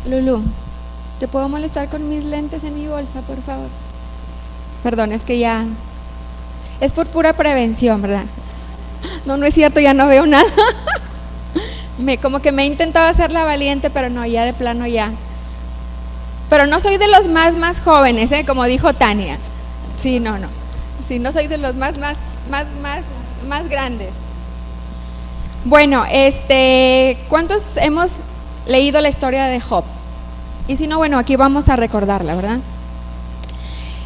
Lulu, ¿te puedo molestar con mis lentes en mi bolsa, por favor? Perdón, es que ya es por pura prevención, ¿verdad? No, no es cierto, ya no veo nada. Como que me he intentado hacer la valiente, pero no, ya de plano ya. Pero no soy de los más jóvenes, como dijo Tania. Sí, no. Sí, no soy de los más grandes. Bueno, ¿cuántos hemos leído la historia de Job? Y si no, bueno, aquí vamos a recordarla, ¿verdad?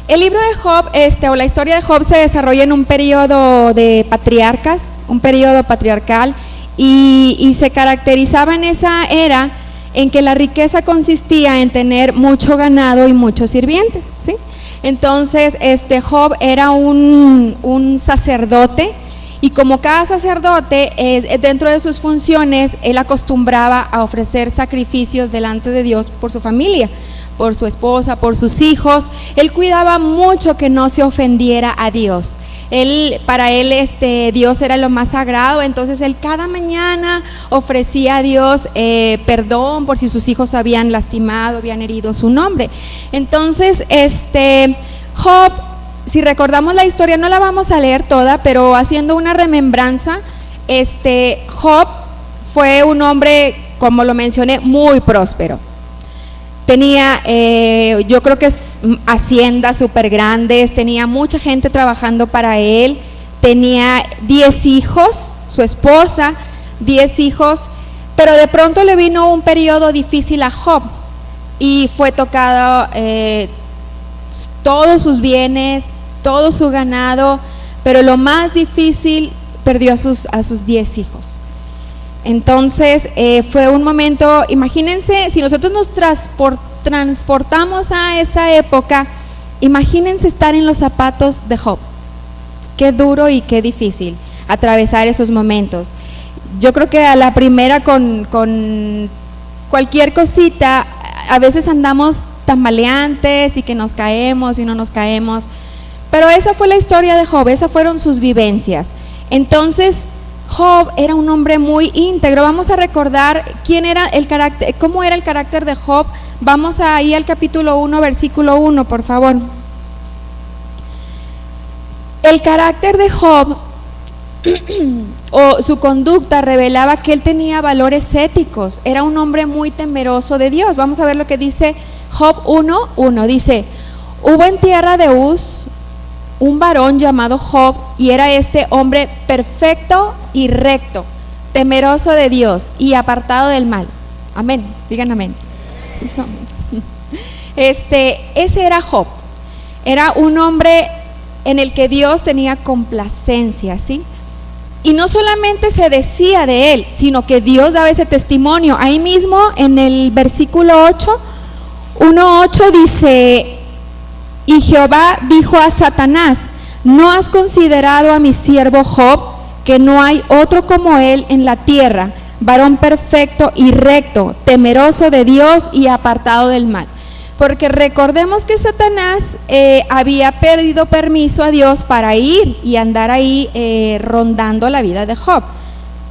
El libro de Job, o la historia de Job se desarrolla en un periodo de patriarcas, un periodo patriarcal, y se caracterizaba en esa era en que la riqueza consistía en tener mucho ganado y muchos sirvientes, ¿sí? Entonces, Job era un sacerdote, y como cada sacerdote, dentro de sus funciones, él acostumbraba a ofrecer sacrificios delante de Dios por su familia, por su esposa, por sus hijos. Él cuidaba mucho que no se ofendiera a Dios. Para él Dios era lo más sagrado, entonces él cada mañana ofrecía a Dios perdón por si sus hijos habían lastimado, habían herido su nombre. Entonces Job, si recordamos la historia, no la vamos a leer toda, pero haciendo una remembranza, Job fue un hombre, como lo mencioné, muy próspero. Tenía, yo creo que haciendas súper grandes, tenía mucha gente trabajando para él, tenía 10 hijos, su esposa, 10 hijos, pero de pronto le vino un periodo difícil a Job y fue tocado todos sus bienes, todo su ganado, pero lo más difícil, perdió a sus 10 hijos. Entonces fue un momento, imagínense, si nosotros nos transportamos a esa época, imagínense estar en los zapatos de Job. Qué duro y qué difícil atravesar esos momentos. Yo creo que a la primera con cualquier cosita, a veces andamos tambaleantes y que nos caemos y no nos caemos, pero esa fue la historia de Job, esas fueron sus vivencias. Entonces Job era un hombre muy íntegro. Vamos a recordar quién era el carácter, cómo era el carácter de Job. Vamos ahí al capítulo 1, versículo 1, por favor. El carácter de Job o su conducta revelaba que él tenía valores éticos, era un hombre muy temeroso de Dios. Vamos a ver lo que dice Job 1:1. Dice: hubo en tierra de Uz un varón llamado Job, y era hombre perfecto y recto, temeroso de Dios y apartado del mal. Amén, digan amén. Sí, ese era Job, era un hombre en el que Dios tenía complacencia, ¿sí? Y no solamente se decía de él, sino que Dios daba ese testimonio. Ahí mismo en el versículo 1:8 dice: y Jehová dijo a Satanás: ¿no has considerado a mi siervo Job, que no hay otro como él en la tierra, varón perfecto y recto, temeroso de Dios y apartado del mal? Porque recordemos que Satanás había pedido permiso a Dios para ir y andar ahí rondando la vida de Job.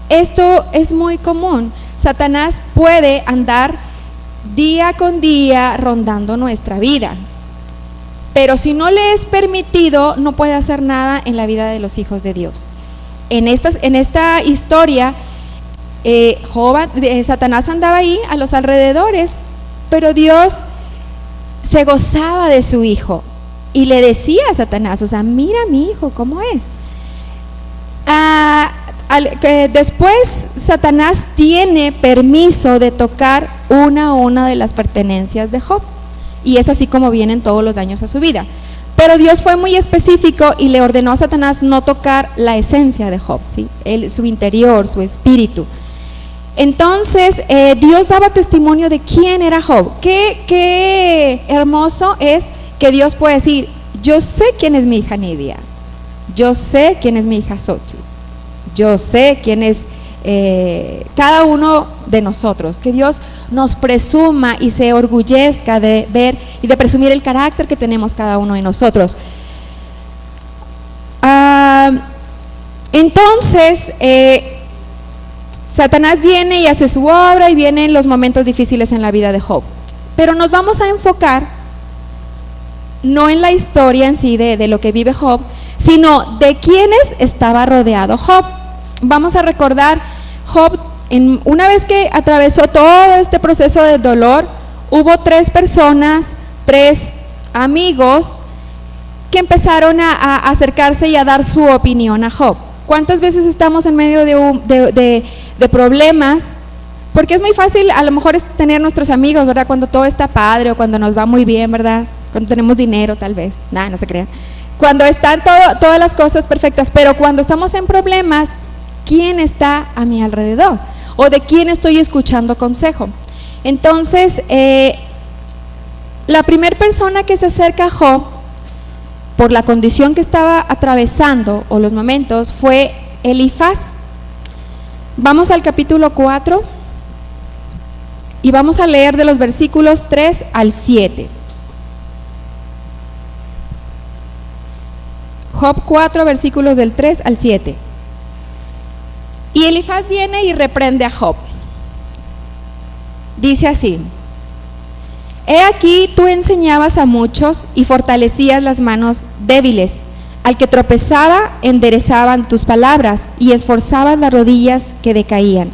Esto es muy común. Satanás puede andar día con día rondando nuestra vida, pero si no le es permitido, no puede hacer nada en la vida de los hijos de Dios. En esta historia, Satanás andaba ahí a los alrededores, pero Dios se gozaba de su hijo y le decía a Satanás: o sea, mira mi hijo, ¿cómo es? Después Satanás tiene permiso de tocar una de las pertenencias de Job, y es así como vienen todos los daños a su vida. Pero Dios fue muy específico y le ordenó a Satanás no tocar la esencia de Job, ¿sí? Su interior, su espíritu. Entonces Dios daba testimonio de quién era Job. Qué hermoso es que Dios puede decir: yo sé quién es mi hija Nidia, yo sé quién es mi hija Xochitl, yo sé quién es cada uno de nosotros. Que Dios nos presuma y se orgullezca de ver y de presumir el carácter que tenemos cada uno de nosotros. Entonces Satanás viene y hace su obra, y vienen los momentos difíciles en la vida de Job. pero nos vamos a enfocar no en la historia en sí de lo que vive Job, sino de quiénes estaba rodeado Job. Vamos a recordar Job, una vez que atravesó todo este proceso de dolor, hubo 3 personas, 3 amigos que empezaron a acercarse y a dar su opinión a Job. ¿Cuántas veces estamos en medio de problemas? Porque es muy fácil a lo mejor es tener nuestros amigos, ¿verdad? Cuando todo está padre o cuando nos va muy bien, ¿verdad? Cuando tenemos dinero tal vez, nada, no se crean. Cuando están todas las cosas perfectas, pero cuando estamos en problemas, ¿quién está a mi alrededor? ¿O de quién estoy escuchando consejo? Entonces, la primera persona que se acerca a Job, por la condición que estaba atravesando, o los momentos, fue Elifaz. Vamos al capítulo 4 y vamos a leer de los versículos 3 al 7. Job 4, versículos del 3 al 7. Y Elifaz viene y reprende a Job. Dice así: He aquí tú enseñabas a muchos y fortalecías las manos débiles. Al que tropezaba enderezaban tus palabras y esforzabas las rodillas que decaían.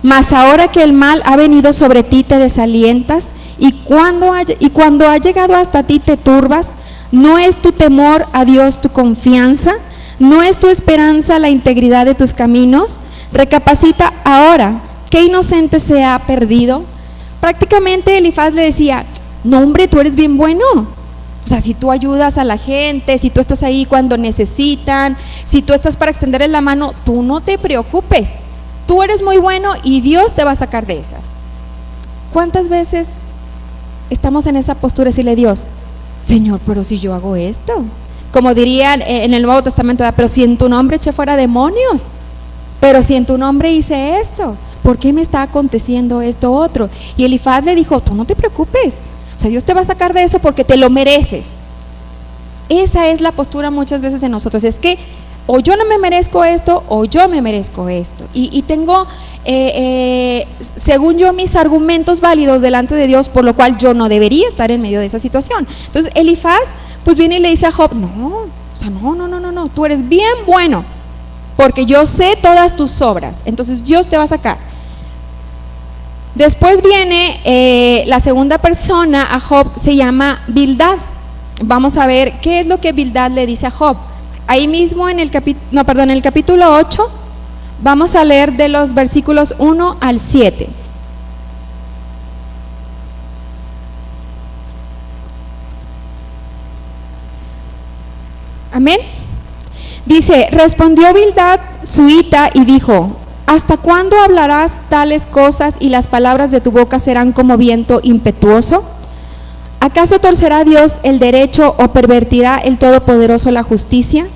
Mas ahora que el mal ha venido sobre ti te desalientas y cuando ha llegado hasta ti te turbas. ¿No es tu temor a Dios tu confianza? ¿No es tu esperanza la integridad de tus caminos? Recapacita ahora, ¿qué inocente se ha perdido? Prácticamente Elifaz le decía: no hombre, tú eres bien bueno. O sea, si tú ayudas a la gente, si tú estás ahí cuando necesitan, si tú estás para extenderles la mano, tú no te preocupes. Tú eres muy bueno y Dios te va a sacar de esas. ¿Cuántas veces estamos en esa postura de decirle a Dios: Señor, pero si yo hago esto? Como dirían en el Nuevo Testamento, pero si en tu nombre eché fuera demonios, pero si en tu nombre hice esto, ¿por qué me está aconteciendo esto otro? Y Elifaz le dijo: tú no te preocupes, o sea, Dios te va a sacar de eso porque te lo mereces. Esa es la postura muchas veces en nosotros, es que o yo no me merezco esto o yo me merezco esto, y tengo según yo mis argumentos válidos delante de Dios, por lo cual yo no debería estar en medio de esa situación. Entonces Elifaz pues viene y le dice a Job: no, o sea, no, tú eres bien bueno porque yo sé todas tus obras, entonces Dios te va a sacar. Después viene la segunda persona a Job, se llama Bildad. Vamos a ver qué es lo que Bildad le dice a Job. Ahí mismo en el capítulo 8, vamos a leer de los versículos 1 al 7. Amén. Dice: respondió Bildad suita y dijo: ¿hasta cuándo hablarás tales cosas y las palabras de tu boca serán como viento impetuoso? ¿Acaso torcerá Dios el derecho o pervertirá el Todopoderoso la justicia?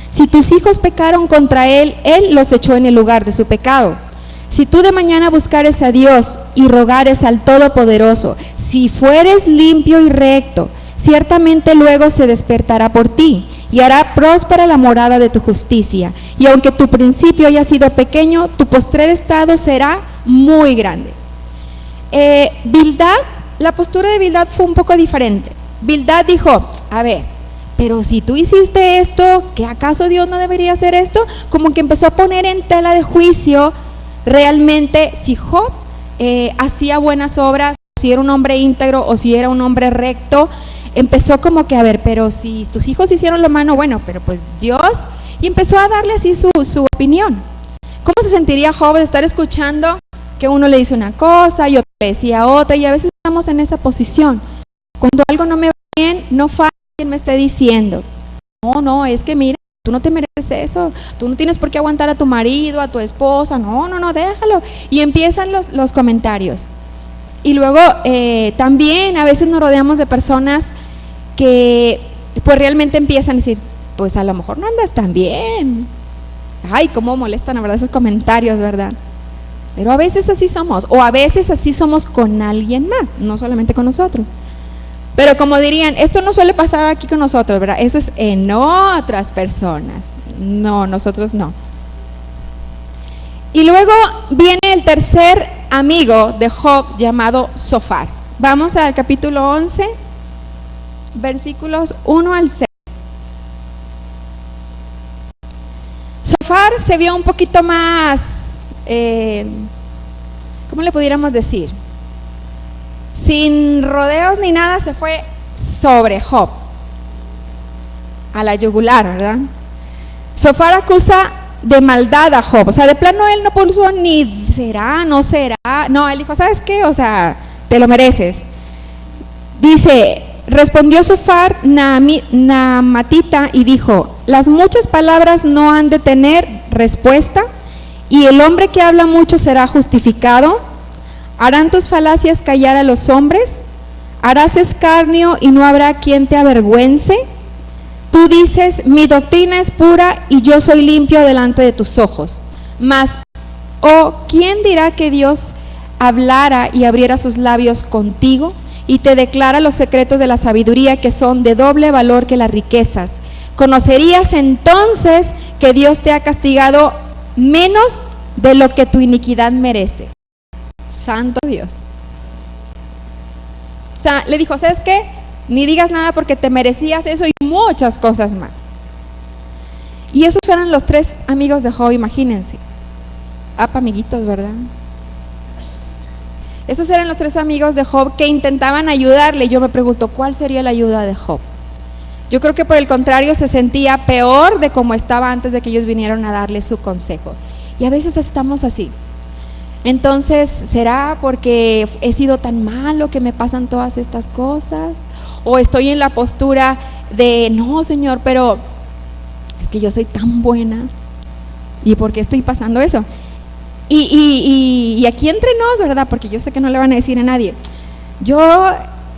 Si tus hijos pecaron contra él, él los echó en el lugar de su pecado. Si tú de mañana buscares a Dios y rogares al Todopoderoso, si fueres limpio y recto, ciertamente luego se despertará por ti y hará próspera la morada de tu justicia. Y aunque tu principio haya sido pequeño, tu postrer estado será muy grande. Bildad, la postura de Bildad fue un poco diferente. Bildad dijo: a ver, pero si tú hiciste esto, ¿qué acaso Dios no debería hacer esto? Como que empezó a poner en tela de juicio realmente si Job hacía buenas obras, si era un hombre íntegro o si era un hombre recto. Empezó como que: a ver, pero si tus hijos hicieron lo malo, bueno, pero pues Dios, y empezó a darle así su opinión. ¿Cómo se sentiría Job de estar escuchando que uno le dice una cosa y otro le decía otra? Y a veces estamos en esa posición, cuando algo no me va bien, no falta quien me esté diciendo: no, es que mira, tú no te mereces eso, tú no tienes por qué aguantar a tu marido, a tu esposa, no, déjalo. Y empiezan los comentarios. Y luego también a veces nos rodeamos de personas que pues realmente empiezan a decir: pues a lo mejor no andas tan bien. Ay, cómo molestan, la verdad, esos comentarios, ¿verdad? Pero a veces así somos, o a veces así somos con alguien más, no solamente con nosotros. Pero como dirían, esto no suele pasar aquí con nosotros, ¿verdad? Eso es en otras personas. No, nosotros no. Y luego viene el tercer amigo de Job llamado Zofar. Vamos al capítulo 11, versículos 1 al 6. Zofar se vio un poquito más, ¿cómo le pudiéramos decir? Sin rodeos ni nada, se fue sobre Job, a la yugular, ¿verdad? Zofar acusa de maldad a Job, o sea, de plano él no puso ni será, no será, no, él dijo, ¿sabes qué? O sea, te lo mereces. Dice, respondió Zofar Naamatita y dijo, las muchas palabras no han de tener respuesta, y el hombre que habla mucho será justificado. ¿Harán tus falacias callar a los hombres? ¿Harás escarnio y no habrá quien te avergüence? Tú dices, mi doctrina es pura y yo soy limpio delante de tus ojos. Mas, ¿quién dirá que Dios hablara y abriera sus labios contigo y te declara los secretos de la sabiduría, que son de doble valor que las riquezas? ¿Conocerías entonces que Dios te ha castigado menos de lo que tu iniquidad merece? Santo Dios. O sea, le dijo, ¿sabes qué? Ni digas nada porque te merecías eso y muchas cosas más. Y esos fueron los 3 amigos de Job, imagínense. Amiguitos, ¿verdad? Esos eran los 3 amigos de Job que intentaban ayudarle. Yo me pregunto, ¿cuál sería la ayuda de Job? Yo creo que por el contrario se sentía peor de como estaba antes de que ellos vinieran a darle su consejo. Y a veces estamos así. Entonces, ¿será porque he sido tan malo que me pasan todas estas cosas? ¿O estoy en la postura de, no, Señor, pero es que yo soy tan buena? ¿Y por qué estoy pasando eso? Y aquí entre nos, ¿verdad? Porque yo sé que no le van a decir a nadie. Yo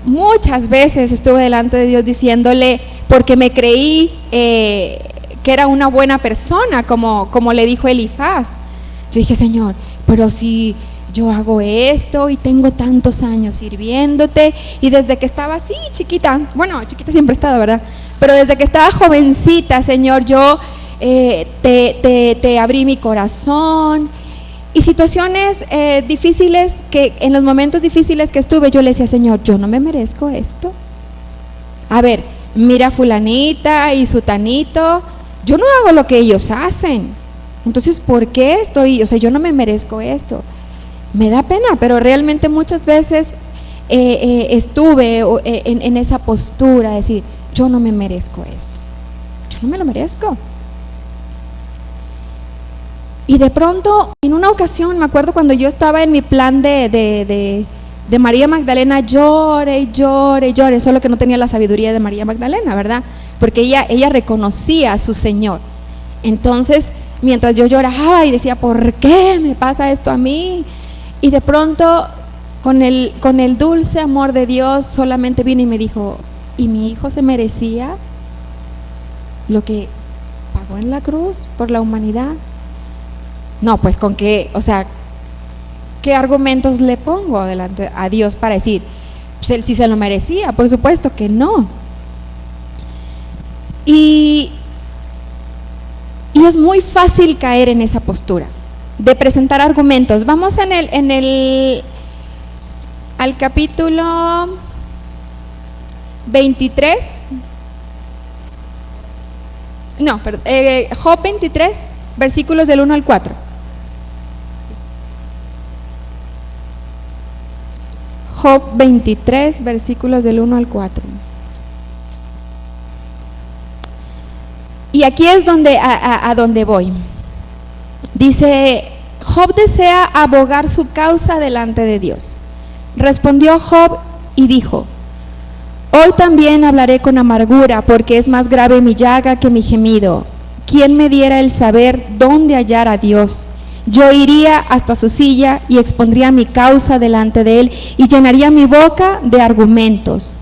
muchas veces estuve delante de Dios diciéndole, porque me creí que era una buena persona, como le dijo Elifaz. Yo dije, Señor, pero si yo hago esto y tengo tantos años sirviéndote, y desde que estaba así chiquita, bueno, chiquita siempre he estado, ¿verdad? Pero desde que estaba jovencita, Señor, yo te abrí mi corazón. Y situaciones difíciles, que en los momentos difíciles que estuve, yo le decía, Señor, yo no me merezco esto. A ver, mira fulanita y sutanito, yo no hago lo que ellos hacen. Entonces, ¿por qué estoy? O sea, yo no me merezco esto. Me da pena, pero realmente muchas veces estuve en esa postura de decir, yo no me merezco esto. Yo no me lo merezco. Y de pronto, en una ocasión, me acuerdo cuando yo estaba en mi plan de María Magdalena, llore y llore y llore, solo que no tenía la sabiduría de María Magdalena, ¿verdad? Porque ella reconocía a su Señor. Entonces, mientras yo lloraba y decía, ¿por qué me pasa esto a mí? Y de pronto, con el dulce amor de Dios, solamente vino y me dijo, ¿y mi hijo se merecía lo que pagó en la cruz por la humanidad? No, pues con qué, o sea, ¿qué argumentos le pongo delante a Dios para decir, pues él sí se lo merecía? Por supuesto que no. Y es muy fácil caer en esa postura de presentar argumentos. Vamos al capítulo 23. No, perdón, Job 23, versículos del 1 al 4. Job 23, versículos del 1 al 4. Y aquí es a donde voy. Dice, Job desea abogar su causa delante de Dios. Respondió Job y dijo, hoy también hablaré con amargura, porque es más grave mi llaga que mi gemido. ¿Quién me diera el saber dónde hallar a Dios? Yo iría hasta su silla y expondría mi causa delante de él y llenaría mi boca de argumentos.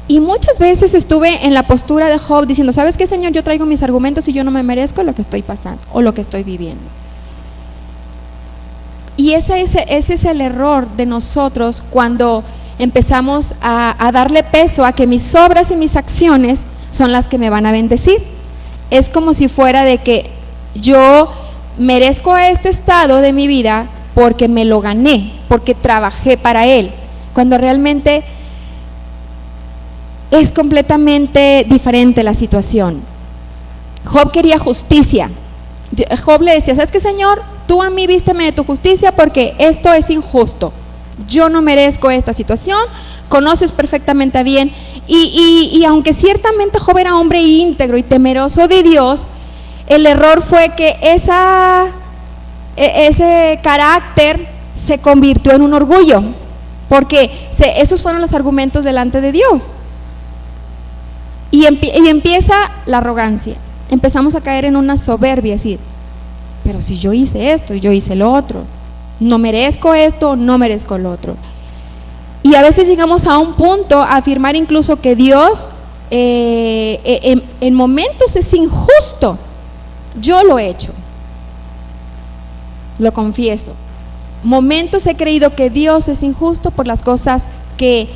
Y muchas veces estuve en la postura de Job diciendo, ¿sabes qué, Señor? Yo traigo mis argumentos y yo no me merezco lo que estoy pasando o lo que estoy viviendo. Y ese es el error de nosotros cuando empezamos a darle peso a que mis obras y mis acciones son las que me van a bendecir. Es como si fuera de que yo merezco este estado de mi vida porque me lo gané, porque trabajé para él, cuando realmente es completamente diferente la situación. Job quería justicia. Job le decía: ¿sabes qué, Señor? Tú a mí vísteme de tu justicia porque esto es injusto. Yo no merezco esta situación, conoces perfectamente bien. Y aunque ciertamente Job era hombre íntegro y temeroso de Dios, el error fue que ese carácter se convirtió en un orgullo, porque esos fueron los argumentos delante de Dios. Y empieza la arrogancia. Empezamos a caer en una soberbia, decir: pero si yo hice esto y yo hice lo otro, no merezco esto, no merezco lo otro. Y a veces llegamos a un punto a afirmar incluso que Dios en momentos es injusto. Yo lo he hecho, lo confieso. Momentos he creído que Dios es injusto por las cosas que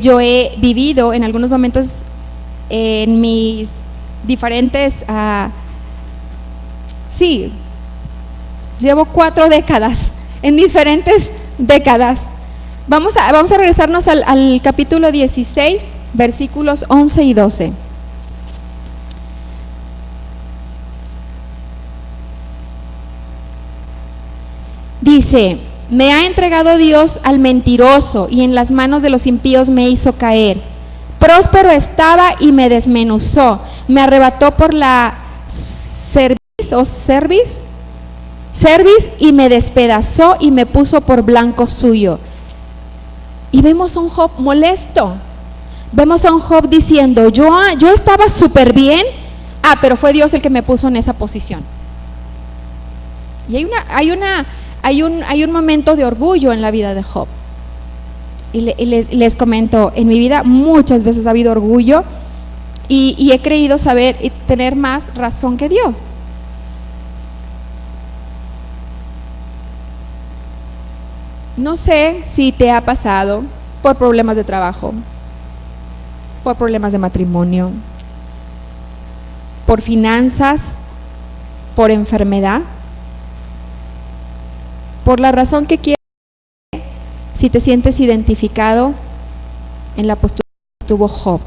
yo he vivido en algunos momentos en mis diferentes, llevo 4 décadas, en diferentes décadas. Vamos a regresarnos al capítulo 16, versículos 11 y 12. Dice: me ha entregado Dios al mentiroso, y en las manos de los impíos me hizo caer. Próspero estaba y me desmenuzó, me arrebató por la cerviz y me despedazó y me puso por blanco suyo. Y vemos a un Job molesto, vemos a un Job diciendo: yo estaba súper bien, pero fue Dios el que me puso en esa posición. Y hay un momento de orgullo en la vida de Job. Y les comento, en mi vida muchas veces ha habido orgullo y he creído saber y tener más razón que Dios. No sé si te ha pasado por problemas de trabajo, por problemas de matrimonio, por finanzas, por enfermedad, por la razón que quieras. Si te sientes identificado en la postura que tuvo Job,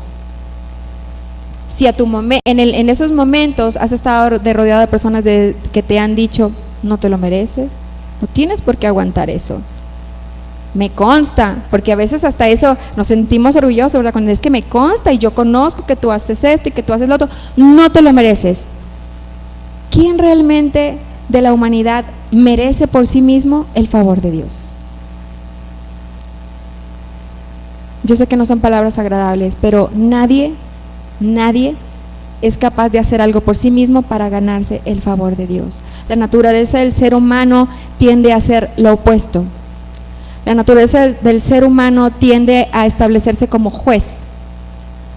si en esos momentos has estado rodeado de personas que te han dicho: no te lo mereces, no tienes por qué aguantar eso. Me consta, porque a veces hasta eso nos sentimos orgullosos, ¿verdad? Cuando es que me consta y yo conozco que tú haces esto y que tú haces lo otro. No te lo mereces. ¿Quién realmente de la humanidad merece por sí mismo el favor de Dios? Yo sé que no son palabras agradables, pero nadie es capaz de hacer algo por sí mismo para ganarse el favor de Dios. La naturaleza del ser humano tiende a hacer lo opuesto. La naturaleza del ser humano tiende a establecerse como juez,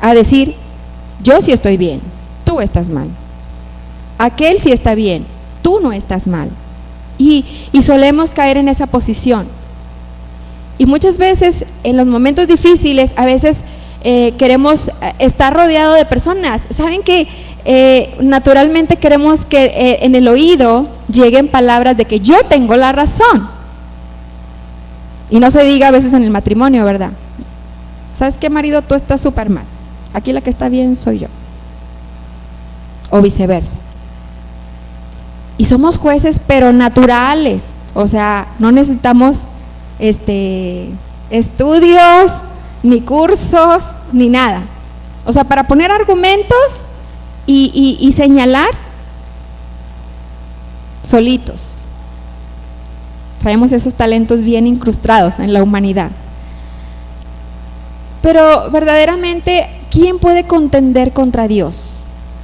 a decir: yo sí estoy bien, tú estás mal. Aquel sí está bien, tú no estás mal. Y solemos caer en esa posición. Y muchas veces en los momentos difíciles, a veces queremos estar rodeado de personas. Saben que naturalmente queremos que en el oído lleguen palabras de que yo tengo la razón. Y no se diga a veces en el matrimonio, ¿verdad? ¿Sabes qué, marido? Tú estás súper mal. Aquí la que está bien soy yo. O viceversa. Y somos jueces, pero naturales. O sea, no necesitamos estudios, ni cursos, ni nada. O sea, para poner argumentos y señalar, solitos. Traemos esos talentos bien incrustados en la humanidad. Pero verdaderamente, ¿quién puede contender contra Dios?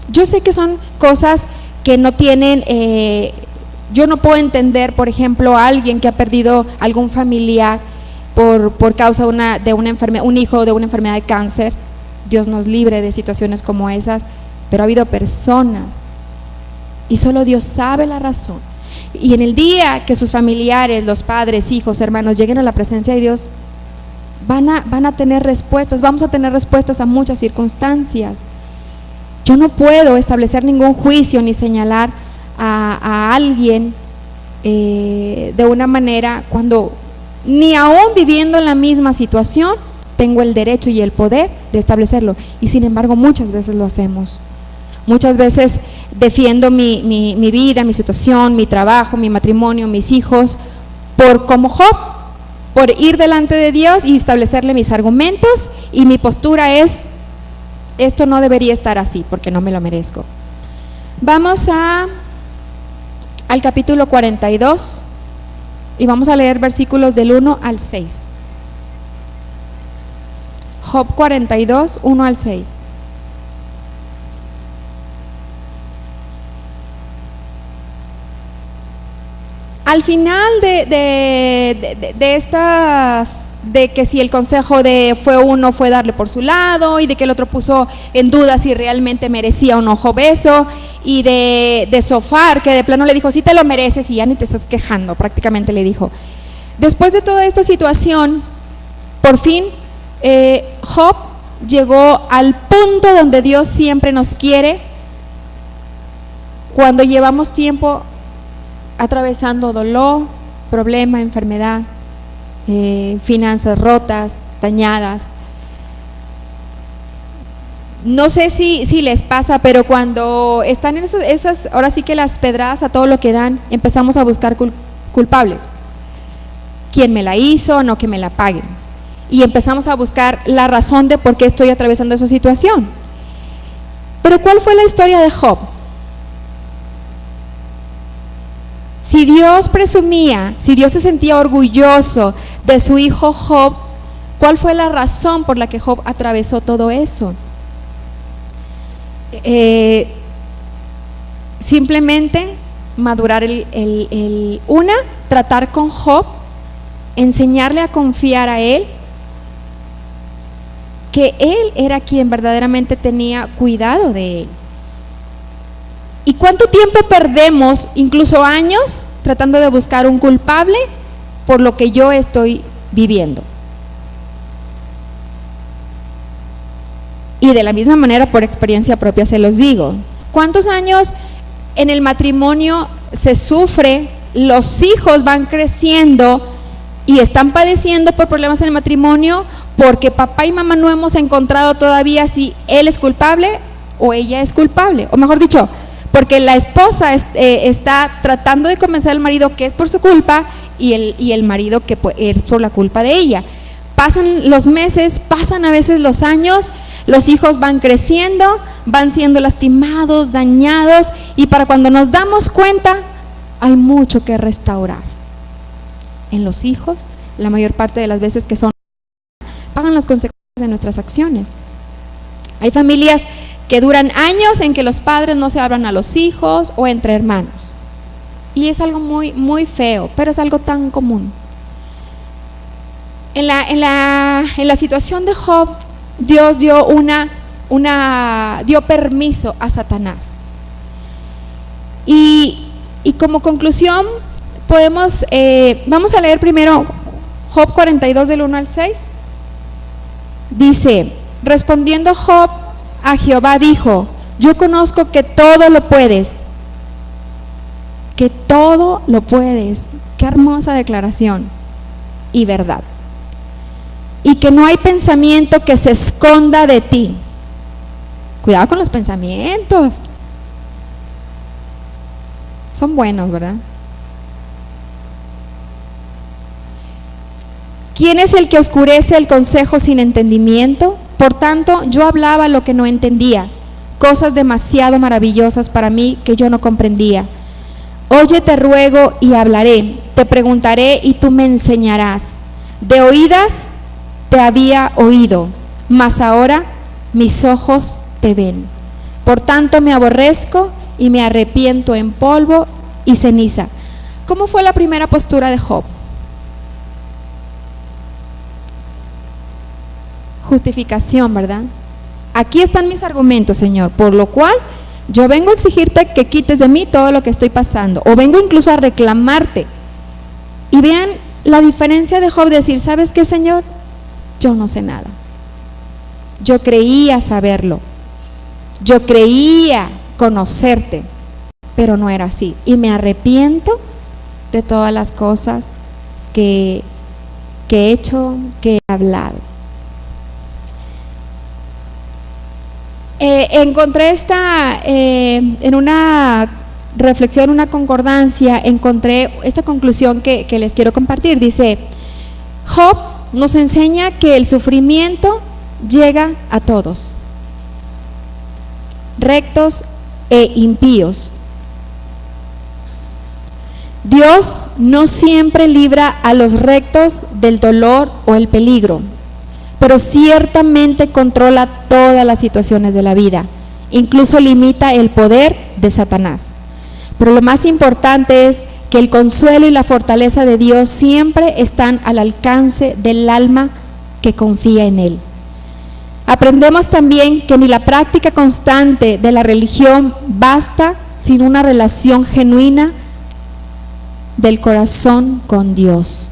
Yo sé que son cosas que no tienen, yo no puedo entender, por ejemplo, a alguien que ha perdido algún familiar por causa de una enfermedad, un hijo de una enfermedad de cáncer. Dios nos libre de situaciones como esas, pero ha habido personas y solo Dios sabe la razón. Y en el día que sus familiares, los padres, hijos, hermanos lleguen a la presencia de Dios, van a tener respuestas, vamos a tener respuestas a muchas circunstancias. Yo no puedo establecer ningún juicio ni señalar a alguien de una manera cuando ni aún viviendo en la misma situación tengo el derecho y el poder de establecerlo, y sin embargo muchas veces lo hacemos. Muchas veces defiendo mi vida, mi situación, mi trabajo, mi matrimonio, mis hijos, por como Job, por ir delante de Dios y establecerle mis argumentos, y mi postura es: esto no debería estar así porque no me lo merezco. Vamos al capítulo 42 y vamos a leer versículos del 1 al 6. Job 42, 1 al 6. Al final de que si el consejo fue uno fue darle por su lado, y de que el otro puso en duda si realmente merecía o no Job eso, y de Zofar, que de plano le dijo: sí te lo mereces y ya ni te estás quejando, prácticamente le dijo. Después de toda esta situación, por fin Job llegó al punto donde Dios siempre nos quiere, cuando llevamos tiempo atravesando dolor, problema, enfermedad, finanzas rotas, dañadas. No sé si les pasa, pero cuando están en esas, ahora sí que las pedradas a todo lo que dan, empezamos a buscar culpables. ¿Quién me la hizo? No, que me la paguen. Y empezamos a buscar la razón de por qué estoy atravesando esa situación. Pero ¿cuál fue la historia de Job? Si Dios presumía, si Dios se sentía orgulloso de su hijo Job, ¿cuál fue la razón por la que Job atravesó todo eso? Simplemente madurar tratar con Job, enseñarle a confiar a él, que él era quien verdaderamente tenía cuidado de él. ¿Y cuánto tiempo perdemos, incluso años, tratando de buscar un culpable por lo que yo estoy viviendo? Y de la misma manera, por experiencia propia se los digo. ¿Cuántos años en el matrimonio se sufre? Los hijos van creciendo y están padeciendo por problemas en el matrimonio porque papá y mamá no hemos encontrado todavía si él es culpable o ella es culpable, o mejor dicho, porque la esposa está tratando de convencer al marido que es por su culpa, y el marido que es por la culpa de ella. Pasan los meses, pasan a veces los años, los hijos van creciendo, van siendo lastimados, dañados, y para cuando nos damos cuenta hay mucho que restaurar en los hijos. La mayor parte de las veces que pagan las consecuencias de nuestras acciones. Hay familias que duran años en que los padres no se hablan a los hijos o entre hermanos, y es algo muy, muy feo, pero es algo tan común. En la situación de Job, Dios dio dio permiso a Satanás, y como conclusión vamos a leer primero Job 42 del 1 al 6. Dice: respondiendo Job a Jehová dijo: yo conozco que todo lo puedes. Que todo lo puedes. Qué hermosa declaración y verdad. Y que no hay pensamiento que se esconda de ti. Cuidado con los pensamientos. Son buenos, ¿verdad? ¿Quién es el que oscurece el consejo sin entendimiento? Por tanto, yo hablaba lo que no entendía, cosas demasiado maravillosas para mí que yo no comprendía. Oye, te ruego y hablaré, te preguntaré y tú me enseñarás. De oídas te había oído, mas ahora mis ojos te ven. Por tanto me aborrezco y me arrepiento en polvo y ceniza. ¿Cómo fue la primera postura de Job? Justificación, ¿verdad? Aquí están mis argumentos, Señor, por lo cual yo vengo a exigirte que quites de mí todo lo que estoy pasando, o vengo incluso a reclamarte. Y vean la diferencia de Job, de decir: ¿sabes qué, Señor? Yo no sé nada. Yo creía saberlo, yo creía conocerte, pero no era así, y me arrepiento de todas las cosas que he hecho, que he hablado. Encontré en una reflexión, una concordancia, encontré esta conclusión que les quiero compartir. Dice: Job nos enseña que el sufrimiento llega a todos, rectos e impíos. Dios no siempre libra a los rectos del dolor o el peligro, pero ciertamente controla todas las situaciones de la vida, incluso limita el poder de Satanás. Pero lo más importante es que el consuelo y la fortaleza de Dios siempre están al alcance del alma que confía en Él. Aprendemos también que ni la práctica constante de la religión basta sin una relación genuina del corazón con Dios.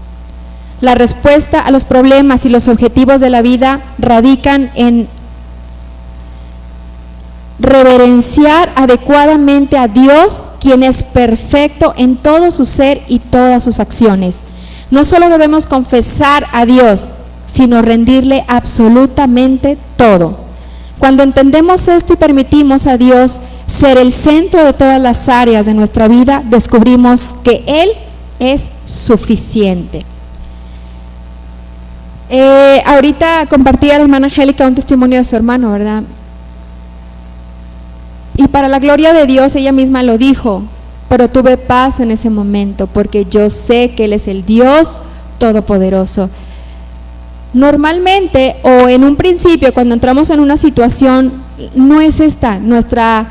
La respuesta a los problemas y los objetivos de la vida radican en reverenciar adecuadamente a Dios, quien es perfecto en todo su ser y todas sus acciones. No solo debemos confesar a Dios, sino rendirle absolutamente todo. Cuando entendemos esto y permitimos a Dios ser el centro de todas las áreas de nuestra vida, descubrimos que Él es suficiente. Ahorita compartía la hermana Angélica un testimonio de su hermano, ¿verdad? Y para la gloria de Dios, ella misma lo dijo, pero tuve paz en ese momento, porque yo sé que Él es el Dios Todopoderoso. Normalmente, o en un principio, cuando entramos en una situación, no es esta nuestra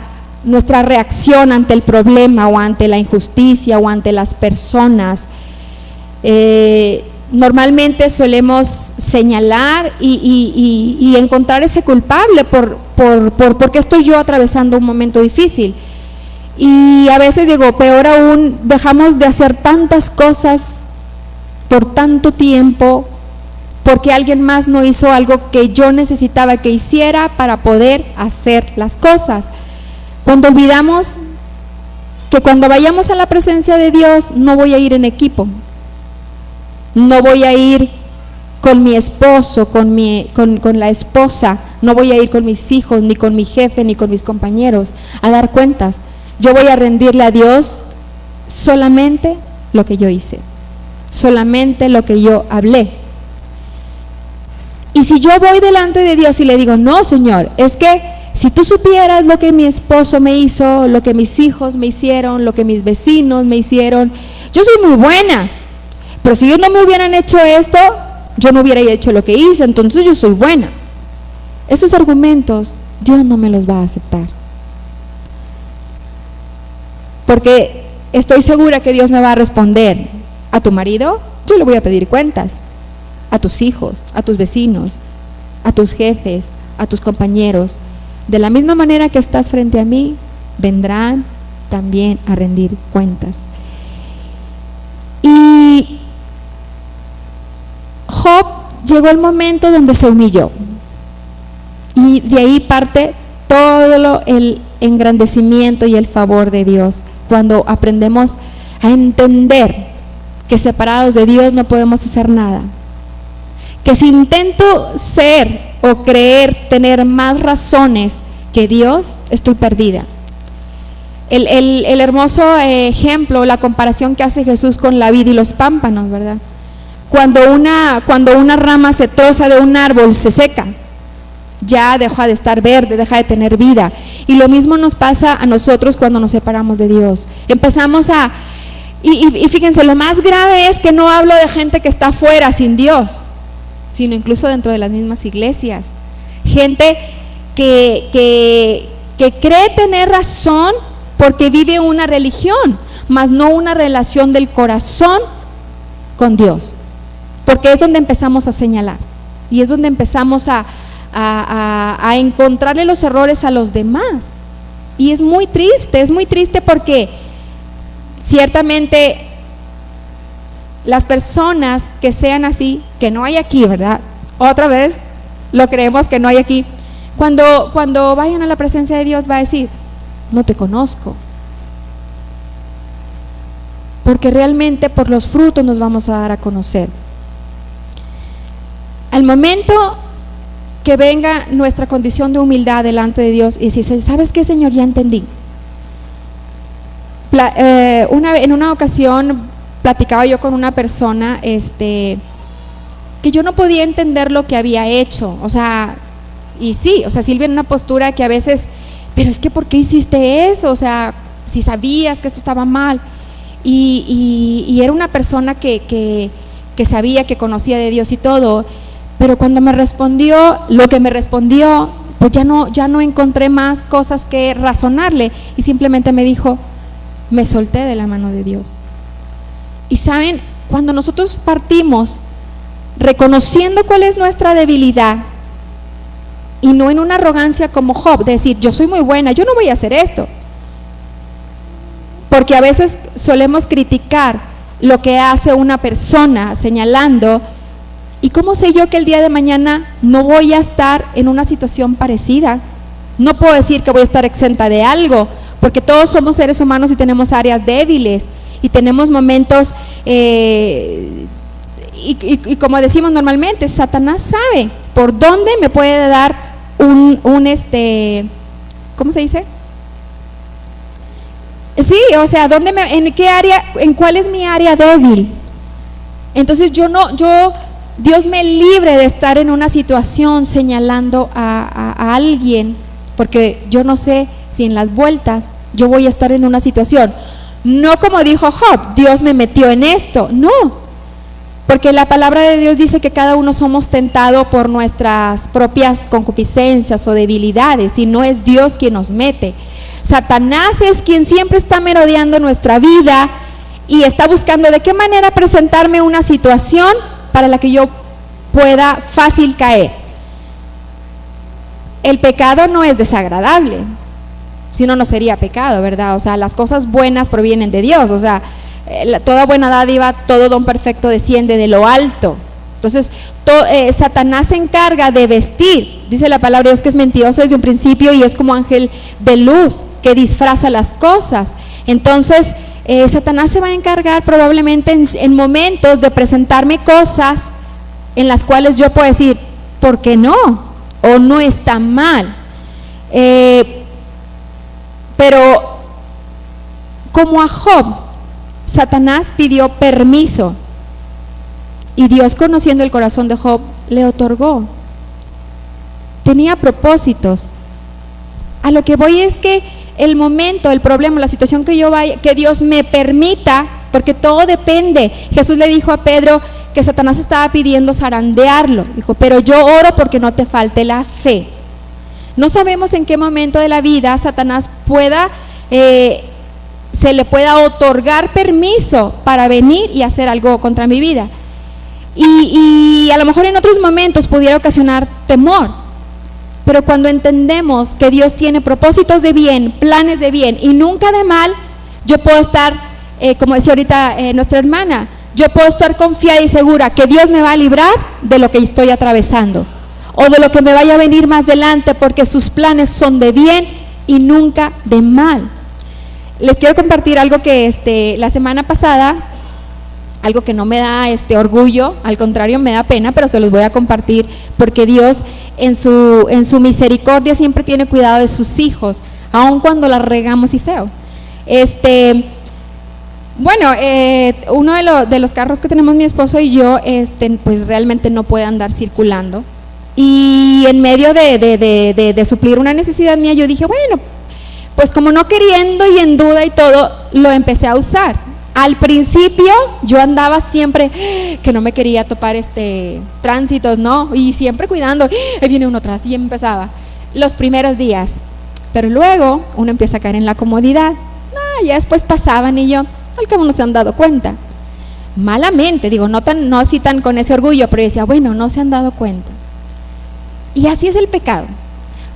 reacción ante el problema, o ante la injusticia, o ante las personas. Normalmente solemos señalar y encontrar ese culpable porque estoy yo atravesando un momento difícil. Y a veces digo, peor aún, dejamos de hacer tantas cosas por tanto tiempo porque alguien más no hizo algo que yo necesitaba que hiciera para poder hacer las cosas. Cuando olvidamos que cuando vayamos a la presencia de Dios, no voy a ir en equipo, no voy a ir con mi esposo, con la esposa, no voy a ir con mis hijos, ni con mi jefe, ni con mis compañeros a dar cuentas. Yo voy a rendirle a Dios solamente lo que yo hice, solamente lo que yo hablé. Y si yo voy delante de Dios y le digo, no, Señor, es que si tú supieras lo que mi esposo me hizo, lo que mis hijos me hicieron, lo que mis vecinos me hicieron, yo soy muy buena, pero si ellos no me hubieran hecho esto, yo no hubiera hecho lo que hice, entonces yo soy buena. Esos argumentos Dios no me los va a aceptar, porque estoy segura que Dios me va a responder: a tu marido yo le voy a pedir cuentas, a tus hijos, a tus vecinos, a tus jefes, a tus compañeros. De la misma manera que estás frente a mí, vendrán también a rendir cuentas. Y Job llegó el momento donde se humilló, y de ahí parte todo el engrandecimiento y el favor de Dios, cuando aprendemos a entender que separados de Dios no podemos hacer nada, que si intento ser o creer tener más razones que Dios, estoy perdida. El hermoso ejemplo, la comparación que hace Jesús con la vid y los pámpanos, ¿verdad? Cuando una rama se troza de un árbol, se seca, ya deja de estar verde, deja de tener vida. Y lo mismo nos pasa a nosotros cuando nos separamos de Dios. Empezamos y fíjense, lo más grave es que no hablo de gente que está fuera sin Dios, sino incluso dentro de las mismas iglesias. Gente que cree tener razón porque vive una religión, mas no una relación del corazón con Dios. Porque es donde empezamos a señalar, y es donde empezamos a encontrarle los errores a los demás. Y es muy triste porque ciertamente las personas que sean así, que no hay aquí, ¿verdad? Otra vez lo creemos que no hay aquí. Cuando vayan a la presencia de Dios, va a decir: no te conozco. porque realmente por los frutos nos vamos a dar a conocer. Al momento que venga nuestra condición de humildad delante de Dios y decir, ¿sabes qué, Señor? Ya entendí. En una ocasión platicaba yo con una persona que yo no podía entender lo que había hecho, o sea, y sí, o sea, Silvia en una postura que a veces, pero es que ¿por qué hiciste eso? O sea, si sabías que esto estaba mal. Y era una persona que sabía, que conocía de Dios y todo, pero cuando me respondió lo que me respondió, pues ya no encontré más cosas que razonarle, y simplemente me dijo, me solté de la mano de Dios. Y saben, cuando nosotros partimos reconociendo cuál es nuestra debilidad, y no en una arrogancia como Job, de decir, yo soy muy buena, yo no voy a hacer esto, porque a veces solemos criticar lo que hace una persona señalando, ¿y cómo sé yo que el día de mañana no voy a estar en una situación parecida? No puedo decir que voy a estar exenta de algo, porque todos somos seres humanos y tenemos áreas débiles y tenemos momentos, y como decimos normalmente, Satanás sabe por dónde me puede dar ¿cómo se dice? Sí, o sea, en qué área, en cuál es mi área débil. Entonces Dios me libre de estar en una situación señalando a alguien, porque yo no sé si en las vueltas yo voy a estar en una situación, no como dijo Job, Dios me metió en esto, no, porque la palabra de Dios dice que cada uno somos tentados por nuestras propias concupiscencias o debilidades, y no es Dios quien nos mete. Satanás es quien siempre está merodeando nuestra vida y está buscando de qué manera presentarme una situación para la que yo pueda fácil caer. El pecado no es desagradable, si no, no sería pecado, ¿verdad? O sea, las cosas buenas provienen de Dios, o sea, toda buena dádiva, todo don perfecto desciende de lo alto. Entonces, Satanás se encarga de vestir, dice la palabra de Dios que es mentiroso desde un principio y es como ángel de luz que disfraza las cosas. Entonces, Satanás se va a encargar probablemente en momentos de presentarme cosas en las cuales yo puedo decir, ¿por qué no? O no está mal. Pero como a Job, Satanás pidió permiso y Dios, conociendo el corazón de Job, le otorgó. Tenía propósitos. A lo que voy es que el momento, el problema, la situación que yo vaya, que Dios me permita, porque todo depende. Jesús le dijo a Pedro que Satanás estaba pidiendo zarandearlo. Dijo, pero yo oro porque no te falte la fe. No sabemos en qué momento de la vida Satanás se le pueda otorgar permiso para venir y hacer algo contra mi vida. Y a lo mejor en otros momentos pudiera ocasionar temor, pero cuando entendemos que Dios tiene propósitos de bien, planes de bien y nunca de mal, yo puedo estar, como decía ahorita nuestra hermana, yo puedo estar confiada y segura que Dios me va a librar de lo que estoy atravesando o de lo que me vaya a venir más adelante, porque sus planes son de bien y nunca de mal. Les quiero compartir algo que la semana pasada, algo que no me da orgullo, al contrario me da pena, pero se los voy a compartir porque Dios en su misericordia siempre tiene cuidado de sus hijos, aun cuando la regamos y feo. Bueno, uno de los carros que tenemos mi esposo y yo, pues realmente no puede andar circulando, y en medio de suplir una necesidad mía, yo dije, bueno, pues como no queriendo y en duda y todo, lo empecé a usar. Al principio yo andaba siempre que no me quería topar tránsitos, ¿no? Y siempre cuidando, ahí viene uno atrás, y empezaba los primeros días. Pero luego uno empieza a caer en la comodidad. Ya después pasaban y yo, al cabo no se han dado cuenta. Malamente, digo, no así tan con ese orgullo, pero decía, bueno, no se han dado cuenta. Y así es el pecado.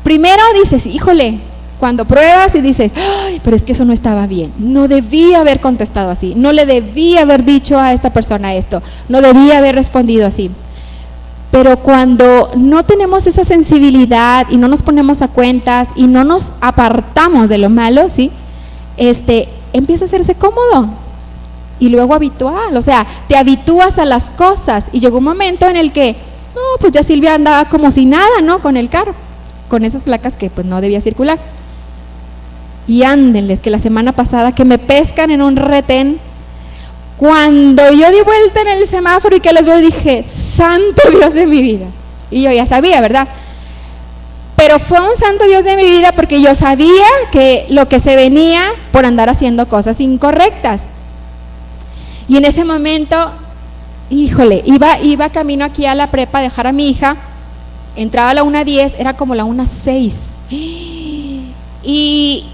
Primero dices, híjole, cuando pruebas y dices, ay, pero es que eso no estaba bien, no debía haber contestado así, no le debía haber dicho a esta persona esto, no debía haber respondido así. Pero cuando no tenemos esa sensibilidad y no nos ponemos a cuentas y no nos apartamos de lo malo, ¿sí? Empieza a hacerse cómodo. y luego habitual, o sea, te habitúas a las cosas. Y llegó un momento en el que, no, pues ya Silvia andaba como si nada, ¿no? Con el carro, con esas placas que pues no debía circular. Y ándenles, que la semana pasada que me pescan en un retén, cuando yo di vuelta en el semáforo y que les veo, dije, santo Dios de mi vida. Y yo ya sabía, ¿verdad? Pero fue un santo Dios de mi vida porque yo sabía que lo que se venía por andar haciendo cosas incorrectas. Y en ese momento, híjole, iba camino aquí a la prepa a dejar a mi hija, entraba a la 1:10, era como la 1:06. Y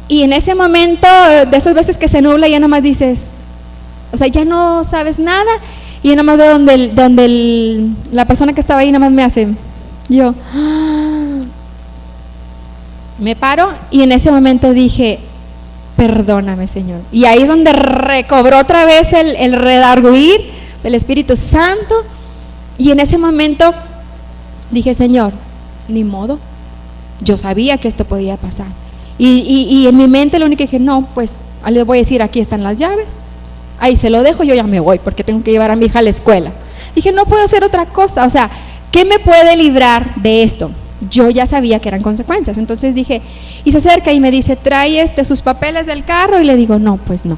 en ese momento, de esas veces que se nubla, ya nomás dices, o sea, ya no sabes nada, y yo nomás veo donde la persona que estaba ahí nomás me hace, yo, me paro, y en ese momento dije, perdóname, Señor. Y ahí es donde recobró otra vez el redarguir del Espíritu Santo, y en ese momento dije, Señor, ni modo, yo sabía que esto podía pasar. Y en mi mente lo único que dije, no, pues les voy a decir, aquí están las llaves, ahí se lo dejo, yo ya me voy porque tengo que llevar a mi hija a la escuela. Dije, no puedo hacer otra cosa, o sea, ¿qué me puede librar de esto? Yo ya sabía que eran consecuencias. Entonces dije, y se acerca y me dice, trae sus papeles del carro, y le digo, no, pues no.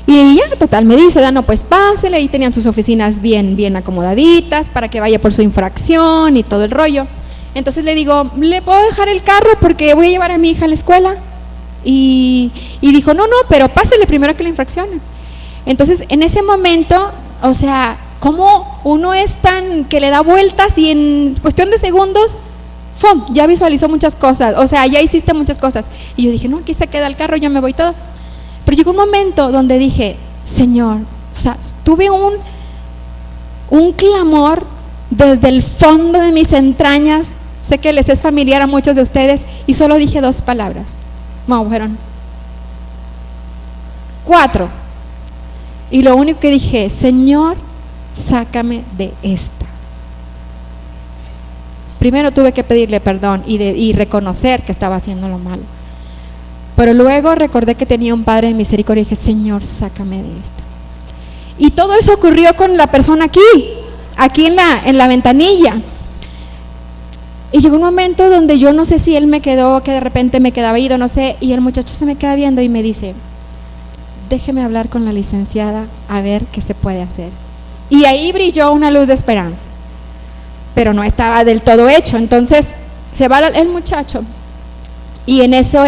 Y ya, total, me dice, no, pues pásele, y tenían sus oficinas bien acomodaditas para que vaya por su infracción y todo el rollo. Entonces le digo, ¿le puedo dejar el carro porque voy a llevar a mi hija a la escuela? Y dijo, no, pero pásele primero que la infraccionen. Entonces en ese momento, o sea, como uno es tan que le da vueltas y en cuestión de segundos, ¡fum!, ya visualizó muchas cosas, o sea, ya hiciste muchas cosas. Y yo dije, no, aquí se queda el carro, yo me voy todo. Pero llegó un momento donde dije, Señor, o sea, tuve un clamor desde el fondo de mis entrañas. Sé que les es familiar a muchos de ustedes, y solo dije 2 palabras. No, fueron 4. Y lo único que dije, Señor, sácame de esta. Primero tuve que pedirle perdón y reconocer que estaba haciendo lo malo. Pero luego recordé que tenía un Padre de misericordia y dije, Señor, sácame de esta. Y todo eso ocurrió con la persona aquí en la ventanilla. Y llegó un momento donde yo no sé si él me quedó, que de repente me quedaba ido, no sé, y el muchacho se me queda viendo y me dice, déjeme hablar con la licenciada a ver qué se puede hacer. Y ahí brilló una luz de esperanza, pero no estaba del todo hecho. Entonces se va el muchacho, y en eso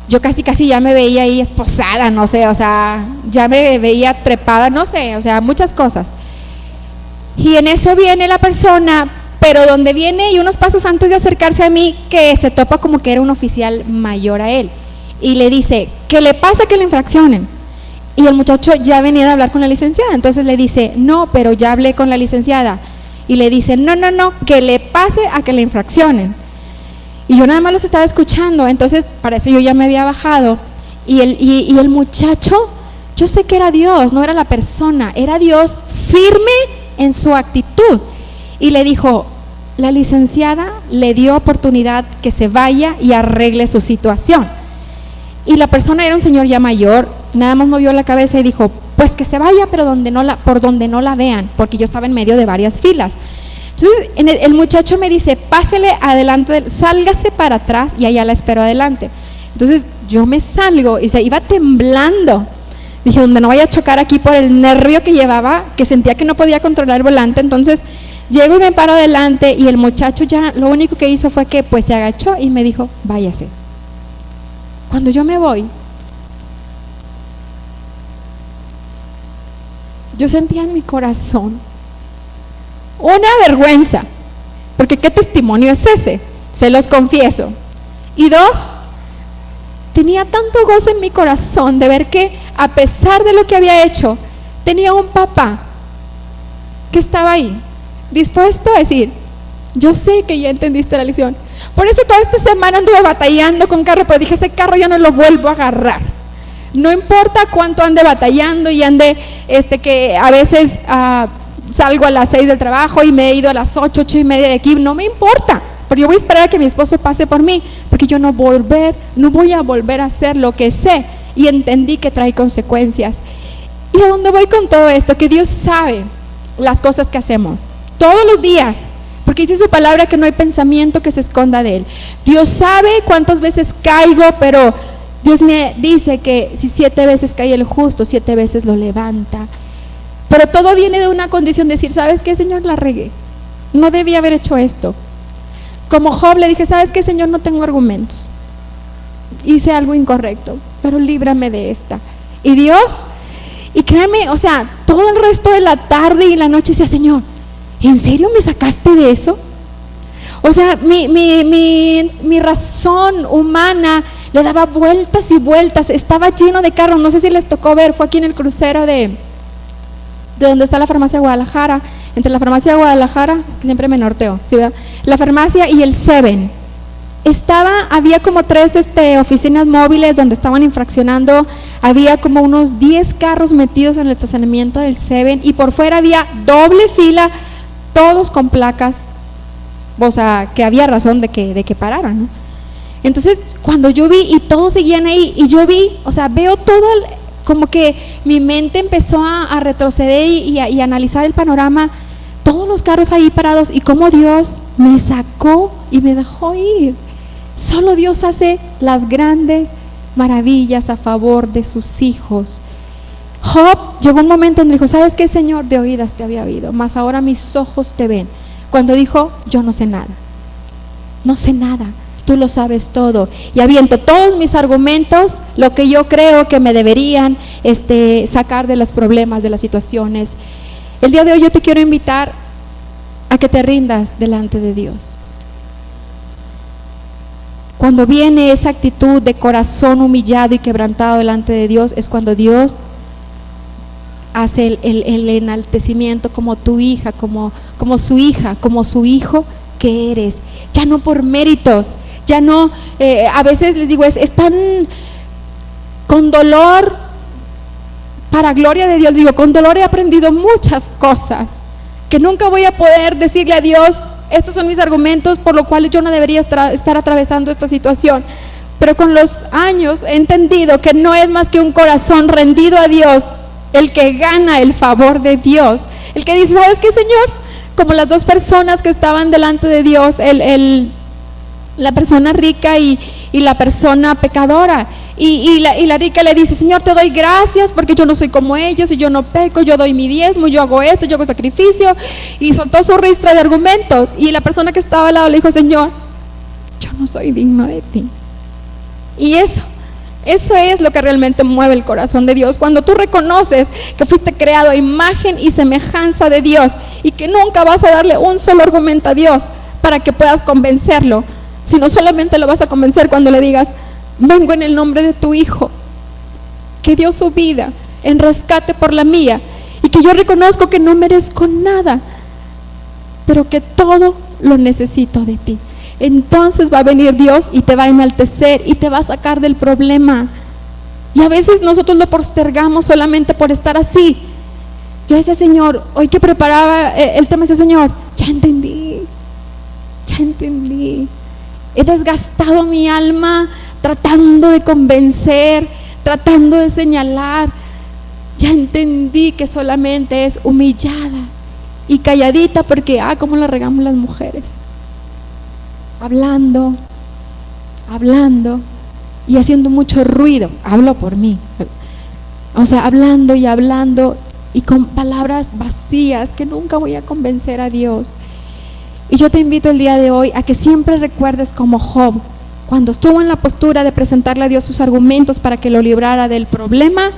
yo casi ya me veía ahí esposada, no sé, o sea, ya me veía trepada, no sé, o sea, muchas cosas. Y en eso viene la persona, pero donde viene y unos pasos antes de acercarse a mí, que se topa como que era un oficial mayor a él, y le dice, ¿qué le pasa que le infraccionen? Y el muchacho ya venía a hablar con la licenciada. Entonces le dice, no, pero ya hablé con la licenciada. Y le dice, no, que le pase a que le infraccionen. Y yo nada más los estaba escuchando. Entonces para eso yo ya me había bajado, y el muchacho, yo sé que era Dios, no era la persona, era Dios firme en su actitud. Y le dijo, la licenciada le dio oportunidad que se vaya y arregle su situación. Y la persona era un señor ya mayor, nada más movió la cabeza y dijo, pues que se vaya, pero por donde no la vean, porque yo estaba en medio de varias filas. Entonces el muchacho me dice, pásele adelante, sálgase para atrás y allá la espero adelante. Entonces yo me salgo y se iba temblando. Dije, donde no vaya a chocar aquí por el nervio que llevaba, que sentía que no podía controlar el volante. Entonces llego y me paro adelante, y el muchacho ya lo único que hizo fue que pues se agachó y me dijo, váyase. Cuando yo me voy, yo sentía en mi corazón una vergüenza, porque ¿qué testimonio es ese? Se los confieso. Y 2, tenía tanto gozo en mi corazón de ver que a pesar de lo que había hecho, tenía un papá que estaba ahí, dispuesto a decir, yo sé que ya entendiste la lección. Por eso toda esta semana anduve batallando con carro, pero dije, ese carro ya no lo vuelvo a agarrar. No importa cuánto ande batallando y ande, que a veces salgo a las 6 del trabajo y me he ido a las 8:30 de aquí, no me importa, pero yo voy a esperar a que mi esposo pase por mí, porque yo no voy a volver a hacer lo que sé y entendí que trae consecuencias. ¿Y a dónde voy con todo esto? Que Dios sabe las cosas que hacemos todos los días, porque dice su palabra que no hay pensamiento que se esconda de Él. Dios sabe cuántas veces caigo, pero Dios me dice que si 7 veces cae el justo, 7 veces lo levanta. Pero todo viene de una condición de decir, ¿sabes qué, Señor? La regué, no debía haber hecho esto. Como Job le dije, ¿sabes qué, Señor? No tengo argumentos, hice algo incorrecto, pero líbrame de esta. Y Dios, y créeme, o sea, todo el resto de la tarde y la noche decía, Señor, ¿en serio me sacaste de eso? O sea, mi razón humana le daba vueltas y vueltas, estaba lleno de carros. No sé si les tocó ver, fue aquí en el crucero de donde está la farmacia de Guadalajara, entre la farmacia de Guadalajara, que siempre me norteo, ¿sí, verdad? La farmacia y el Seven. Había como 3 oficinas móviles donde estaban infraccionando, había como unos 10 carros metidos en el estacionamiento del Seven y por fuera había doble fila, todos con placas, o sea, que había razón de que pararan, ¿no? Entonces, cuando yo vi y todos seguían ahí, y yo vi, o sea, veo todo, como que mi mente empezó a retroceder y a analizar el panorama, todos los carros ahí parados, y cómo Dios me sacó y me dejó ir. Solo Dios hace las grandes maravillas a favor de sus hijos. Job llegó un momento donde dijo, ¿sabes qué, Señor? De oídas te había oído, mas ahora mis ojos te ven. Cuando dijo, yo no sé nada, no sé nada, tú lo sabes todo, y aviento todos mis argumentos, lo que yo creo que me deberían sacar de los problemas, de las situaciones. El día de hoy yo te quiero invitar a que te rindas delante de Dios. Cuando viene esa actitud de corazón humillado y quebrantado delante de Dios, es cuando Dios hace el enaltecimiento como tu hija, como su hija, como su hijo que eres, ya no por méritos, ya no, a veces les digo, es tan con dolor, para gloria de Dios, digo, con dolor he aprendido muchas cosas, que nunca voy a poder decirle a Dios, estos son mis argumentos por los cuales yo no debería estar atravesando esta situación, pero con los años he entendido que no es más que un corazón rendido a Dios, el que gana el favor de Dios, el que dice, ¿sabes qué, Señor? Como las 2 personas que estaban delante de Dios, la persona rica y la persona pecadora, y la rica le dice, Señor, te doy gracias porque yo no soy como ellos y yo no peco, yo doy mi diezmo, yo hago esto, yo hago sacrificio, y soltó su ristra de argumentos, y la persona que estaba al lado le dijo, Señor, yo no soy digno de ti. Y eso es lo que realmente mueve el corazón de Dios, cuando tú reconoces que fuiste creado a imagen y semejanza de Dios y que nunca vas a darle un solo argumento a Dios para que puedas convencerlo, sino solamente lo vas a convencer cuando le digas, vengo en el nombre de tu Hijo, que dio su vida en rescate por la mía, y que yo reconozco que no merezco nada, pero que todo lo necesito de ti. Entonces va a venir Dios y te va a enaltecer y te va a sacar del problema. Y a veces nosotros lo postergamos solamente por estar así. Yo decía, Señor, hoy que preparaba el tema, decía, Señor, ya entendí, he desgastado mi alma tratando de convencer, tratando de señalar. Ya entendí que solamente es humillada y calladita, porque cómo la regamos las mujeres, hablando y haciendo mucho ruido. Hablo por mí, o sea, hablando y con palabras vacías que nunca voy a convencer a Dios. Y yo te invito el día de hoy a que siempre recuerdes como Job, cuando estuvo en la postura de presentarle a Dios sus argumentos para que lo librara del problema,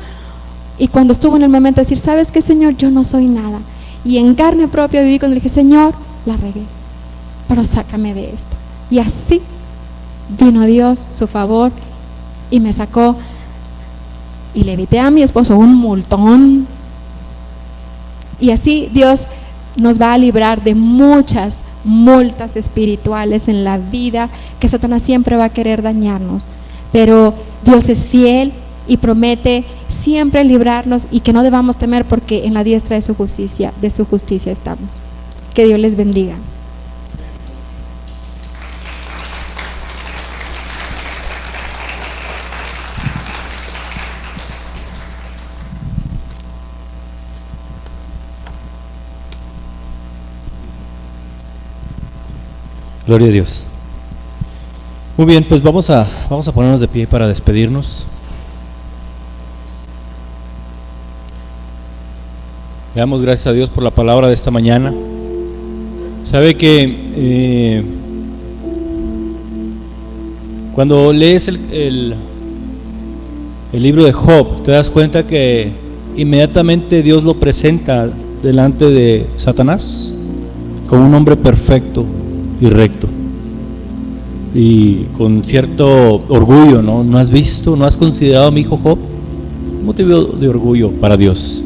y cuando estuvo en el momento de decir, ¿sabes qué, Señor? Yo no soy nada, y en carne propia viví cuando le dije, Señor, la regué, pero sácame de esto. Y así vino Dios, su favor, y me sacó, y le evité a mi esposo un multón. Y así Dios nos va a librar de muchas multas espirituales en la vida, que Satanás siempre va a querer dañarnos, pero Dios es fiel y promete siempre librarnos, y que no debamos temer, porque en la diestra de su justicia estamos. Que Dios les bendiga. Gloria a Dios. Muy bien, pues vamos a ponernos de pie para despedirnos. Le damos gracias a Dios por la palabra de esta mañana. Sabe que cuando lees el libro de Job, te das cuenta que inmediatamente Dios lo presenta delante de Satanás como un hombre perfecto y recto, y con cierto orgullo, ¿no? ¿No has visto, no has considerado a mi hijo Job? ¿Cómo te veo de orgullo para Dios?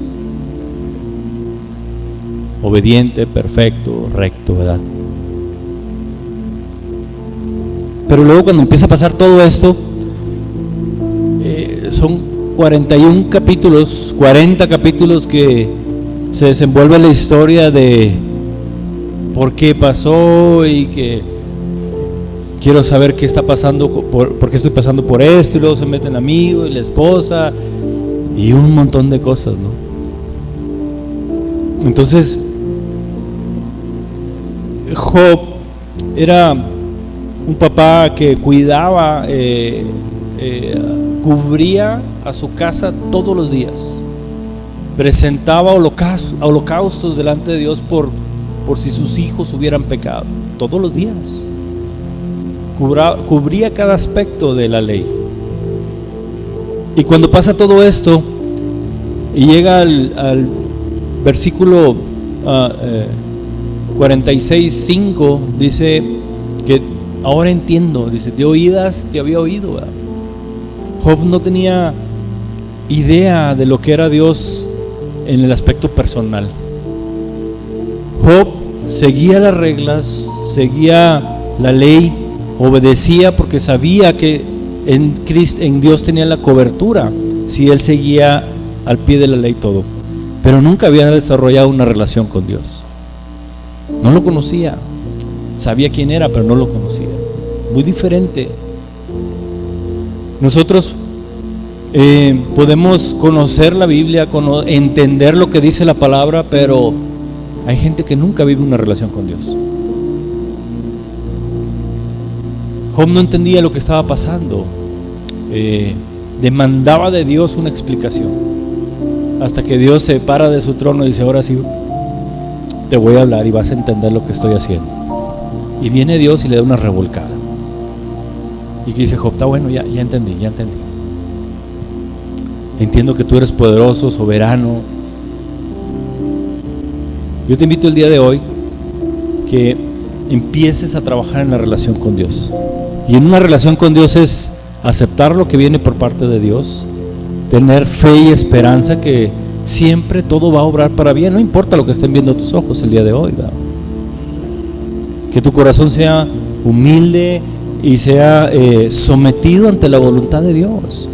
Obediente, perfecto, recto, ¿verdad? Pero luego cuando empieza a pasar todo esto, son 41 capítulos, 40 capítulos que se desenvuelve la historia de por qué pasó y que quiero saber qué está pasando, por qué estoy pasando por esto, y luego se meten amigos y la esposa y un montón de cosas, ¿no? Entonces Job era un papá que cuidaba, cubría a su casa todos los días, presentaba holocaustos delante de Dios por si sus hijos hubieran pecado, todos los días. Cubría cada aspecto de la ley. Y cuando pasa todo esto y llega al versículo 46:5, dice que ahora entiendo, dice, de oídas te había oído, ¿verdad? Job no tenía idea de lo que era Dios en el aspecto personal. Job seguía las reglas, seguía la ley, obedecía porque sabía que en Dios tenía la cobertura si él seguía al pie de la ley todo, pero nunca había desarrollado una relación con Dios. No lo conocía, sabía quién era, pero no lo conocía. Muy diferente. Nosotros podemos conocer la Biblia, entender lo que dice la palabra, pero hay gente que nunca vive una relación con Dios. Job no entendía lo que estaba pasando, demandaba de Dios una explicación, hasta que Dios se para de su trono y dice, ahora sí te voy a hablar y vas a entender lo que estoy haciendo. Y viene Dios y le da una revolcada, y que dice Job, está bueno, ya entendí. Entiendo que tú eres poderoso, soberano. Yo te invito el día de hoy que empieces a trabajar en la relación con Dios. Y en una relación con Dios es aceptar lo que viene por parte de Dios, tener fe y esperanza que siempre todo va a obrar para bien, no importa lo que estén viendo tus ojos el día de hoy, ¿verdad? Que tu corazón sea humilde y sea sometido ante la voluntad de Dios.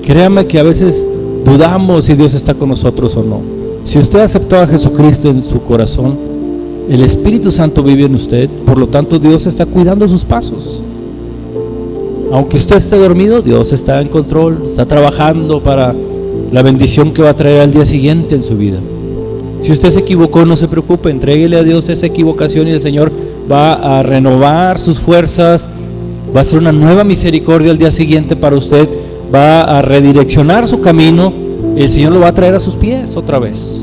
Créame que a veces dudamos si Dios está con nosotros o no. Si usted aceptó a Jesucristo en su corazón, el Espíritu Santo vive en usted, por lo tanto Dios está cuidando sus pasos. Aunque usted esté dormido, Dios está en control, está trabajando para la bendición que va a traer al día siguiente en su vida. Si usted se equivocó, no se preocupe, entréguele a Dios esa equivocación y el Señor va a renovar sus fuerzas, va a hacer una nueva misericordia al día siguiente para usted, va a redireccionar su camino, el Señor lo va a traer a sus pies otra vez.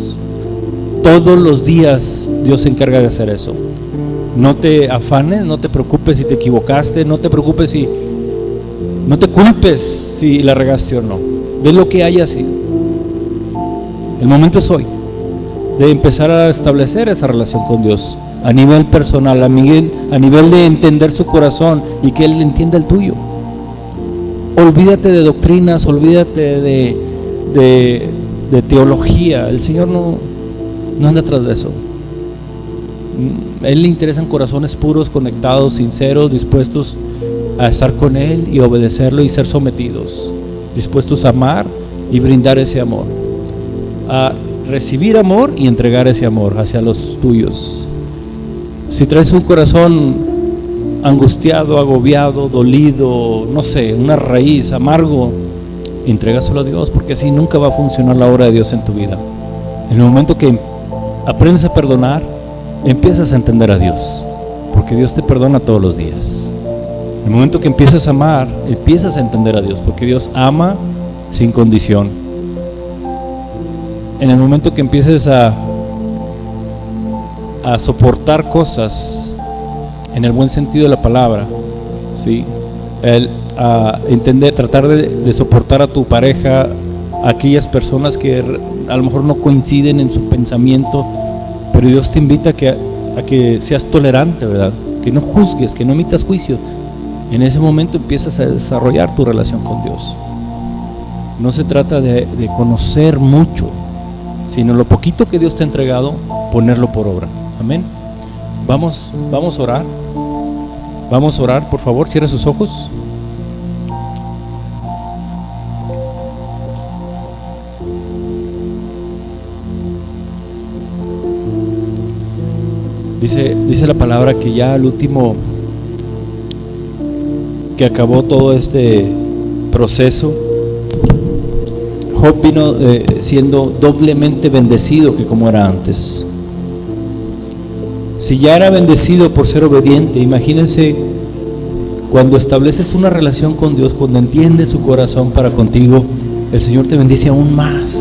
Todos los días Dios se encarga de hacer eso. No te afanes, no te preocupes si te equivocaste, no te preocupes si, no te culpes si la regaste o no, de lo que haya sido. El momento es hoy de empezar a establecer esa relación con Dios a nivel personal, a nivel de entender su corazón y que Él entienda el tuyo. Olvídate de doctrinas, olvídate de teología. El Señor no anda atrás de eso. A Él le interesan corazones puros, conectados, sinceros, dispuestos a estar con Él y obedecerlo y ser sometidos, dispuestos a amar y brindar ese amor, a recibir amor y entregar ese amor hacia los tuyos. Si traes un corazón angustiado, agobiado, dolido, no sé, una raíz, amargo, entrégaselo a Dios, porque así nunca va a funcionar la obra de Dios en tu vida. En el momento que aprendes a perdonar, empiezas a entender a Dios porque Dios te perdona todos los días. En el momento que empiezas a amar, empiezas a entender a Dios, porque Dios ama sin condición. En el momento que empieces a soportar cosas en el buen sentido de la palabra, ¿sí? A entender, tratar de soportar a tu pareja, a aquellas personas que a lo mejor no coinciden en su pensamiento, pero Dios te invita a que seas tolerante, ¿verdad? Que no juzgues, que no emitas juicio. En ese momento empiezas a desarrollar tu relación con Dios. No se trata de conocer mucho, sino lo poquito que Dios te ha entregado, ponerlo por obra. Amén. Vamos a orar. Vamos a orar, por favor, cierra sus ojos. Dice la palabra que ya al último que acabó todo este proceso, Job vino siendo doblemente bendecido que como era antes. Si ya era bendecido por ser obediente, imagínense cuando estableces una relación con Dios, cuando entiendes su corazón para contigo, el Señor te bendice aún más,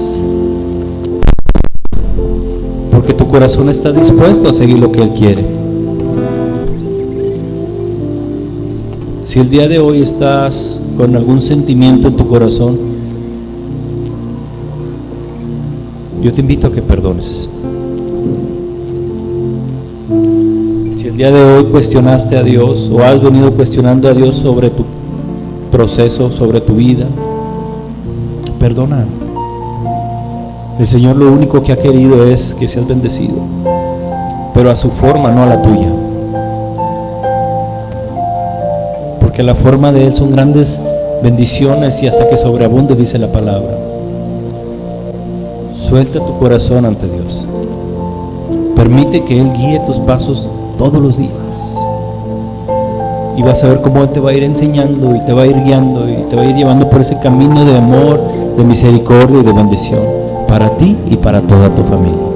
porque tu corazón está dispuesto a seguir lo que Él quiere. Si el día de hoy estás con algún sentimiento en tu corazón, yo te invito a que perdones. Si el día de hoy cuestionaste a Dios o has venido cuestionando a Dios sobre tu proceso, sobre tu vida, perdona. El Señor lo único que ha querido es que seas bendecido, pero a su forma, no a la tuya, porque la forma de Él son grandes bendiciones y hasta que sobreabunde, dice la palabra. Suelta tu corazón ante Dios, permite que Él guíe tus pasos todos los días, y vas a ver cómo Él te va a ir enseñando y te va a ir guiando y te va a ir llevando por ese camino de amor, de misericordia y de bendición para ti y para toda tu familia.